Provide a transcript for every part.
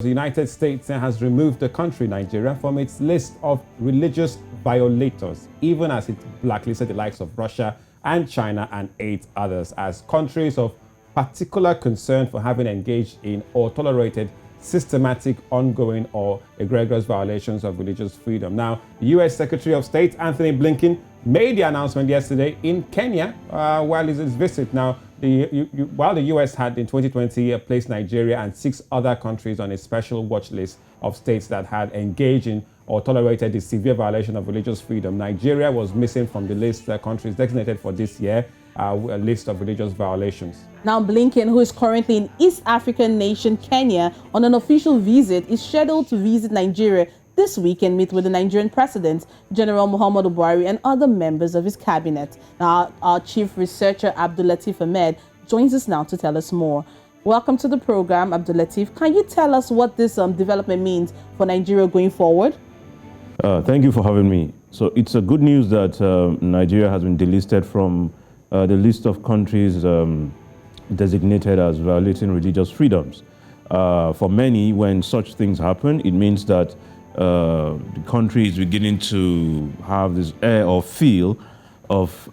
The United States has removed the country, Nigeria, from its list of religious violators, even as it blacklisted the likes of Russia and China and 8 others as countries of particular concern for having engaged in or tolerated systematic, ongoing, or egregious violations of religious freedom. Now, the U.S. Secretary of State Anthony Blinken made the announcement yesterday in Kenya while his visit. Now, while the U.S. had in 2020 placed Nigeria and 6 other countries on a special watch list of states that had engaged in or tolerated the severe violation of religious freedom, Nigeria was missing from the list of countries designated for this year, a list of religious violations. Now, Blinken, who is currently in East African nation Kenya on an official visit, is scheduled to visit Nigeria this week and meet with the Nigerian President, General Muhammadu Buhari, and other members of his cabinet. Now, our chief researcher, Abdulateef Ahmed, joins us now to tell us more. Welcome to the program, Abdulateef. Can you tell us what this development means for Nigeria going forward? Thank you for having me. So it's a good news that Nigeria has been delisted from the list of countries designated as violating religious freedoms. For many, when such things happen, it means that the country is beginning to have this air or feel of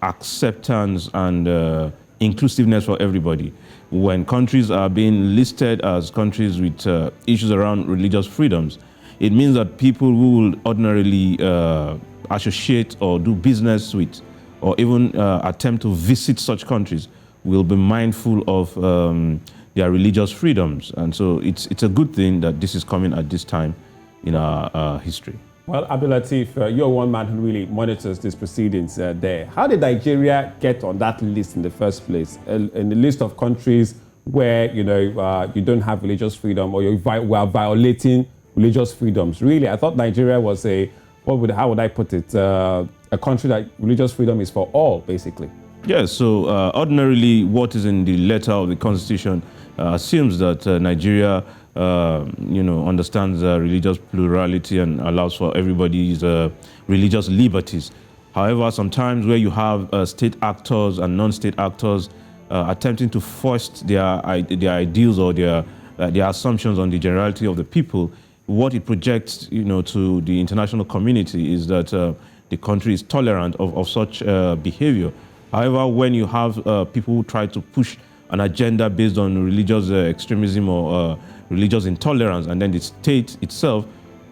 acceptance and inclusiveness for everybody. When countries are being listed as countries with issues around religious freedoms, it means that people who will ordinarily associate or do business with or even attempt to visit such countries will be mindful of their religious freedoms. And so it's a good thing that this is coming at this time in our history. Well, Abdulateef, you're one man who really monitors these proceedings there. How did Nigeria get on that list in the first place? In the list of countries where, you don't have religious freedom or you are violating religious freedoms. Really, I thought Nigeria was how would I put it? A country that religious freedom is for all, basically. Yes, so ordinarily what is in the letter of the Constitution assumes that Nigeria understands religious plurality and allows for everybody's religious liberties. However, sometimes where you have state actors and non-state actors attempting to foist their ideals or their assumptions on the generality of the people, what it projects, to the international community is that the country is tolerant of such behavior. However, when you have people who try to push an agenda based on religious extremism or religious intolerance, and then the state itself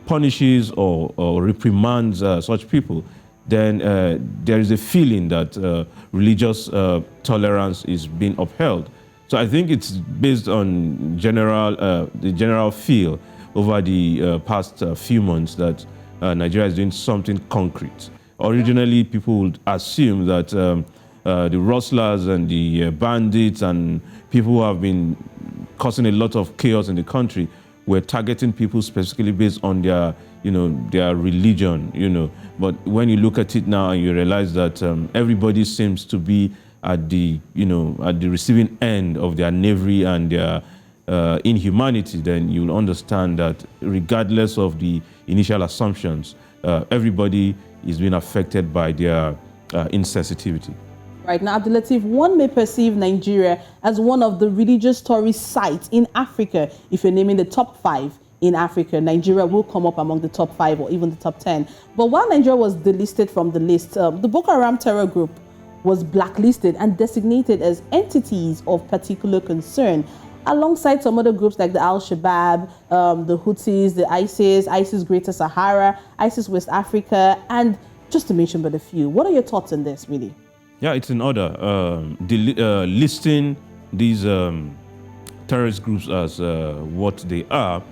punishes or reprimands such people, then there is a feeling that religious tolerance is being upheld. So I think it's based on the general feel over the past few months that Nigeria is doing something concrete. Originally, people would assume that the rustlers and the bandits and people who have been causing a lot of chaos in the country were targeting people specifically based on their religion, But when you look at it now and you realize that everybody seems to be at the receiving end of their knavery and their inhumanity, then you'll understand that regardless of the initial assumptions, everybody is being affected by their insensitivity. Right now, Abdulateef, one may perceive Nigeria as one of the religious tourist sites in Africa. If you're naming the top 5 in Africa, Nigeria will come up among the top 5 or even the top 10. But while Nigeria was delisted from the list, the Boko Haram terror group was blacklisted and designated as entities of particular concern, alongside some other groups like the Al-Shabaab, the Houthis, the ISIS Greater Sahara, ISIS West Africa, and just to mention but a few. What are your thoughts on this, really? Yeah, it's in order. Listing these terrorist groups as what they are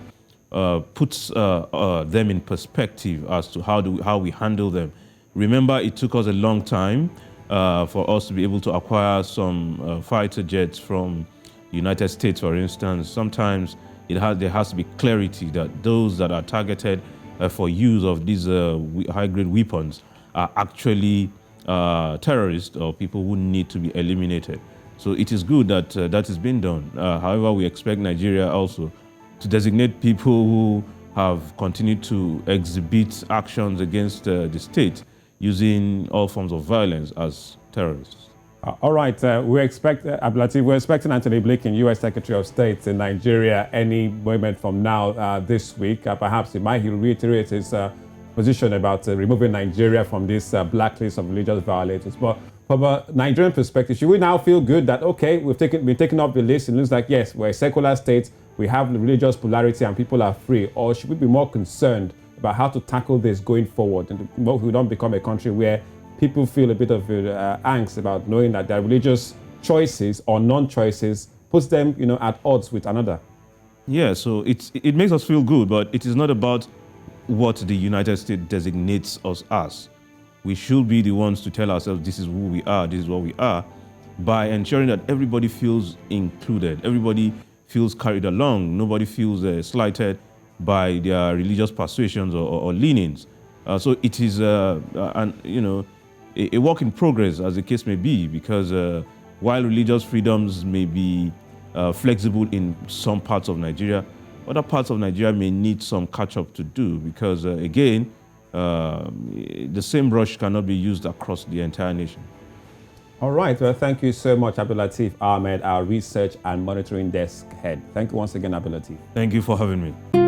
puts them in perspective as to how we handle them. Remember, it took us a long time for us to be able to acquire some fighter jets from the United States, for instance. Sometimes there has to be clarity that those that are targeted for use of these high-grade weapons are actually terrorists or people who need to be eliminated. So it is good that that is being done. However, we expect Nigeria also to designate people who have continued to exhibit actions against the state using all forms of violence as terrorists. All right, we're expecting Anthony Blinken, U.S. Secretary of State in Nigeria, any moment from now this week. Perhaps he'll reiterate his position about removing Nigeria from this blacklist of religious violators. But from a Nigerian perspective, should we now feel good that, okay, we've been taken off the list? It looks like, yes, we're a secular state, we have religious polarity and people are free. Or should we be more concerned about how to tackle this going forward and we don't become a country where people feel a bit of angst about knowing that their religious choices or non-choices puts them, at odds with another? Yeah, so it makes us feel good, but it is not about what the United States designates us as. We should be the ones to tell ourselves this is who we are, this is what we are, by ensuring that everybody feels included, everybody feels carried along, nobody feels slighted by their religious persuasions or leanings. So it is, a work in progress, as the case may be, because while religious freedoms may be flexible in some parts of Nigeria, other parts of Nigeria may need some catch-up to do because, again, the same brush cannot be used across the entire nation. All right. Well, thank you so much, Abdul Lateef Ahmed, our Research and Monitoring Desk Head. Thank you once again, Abdul Lateef. Thank you for having me.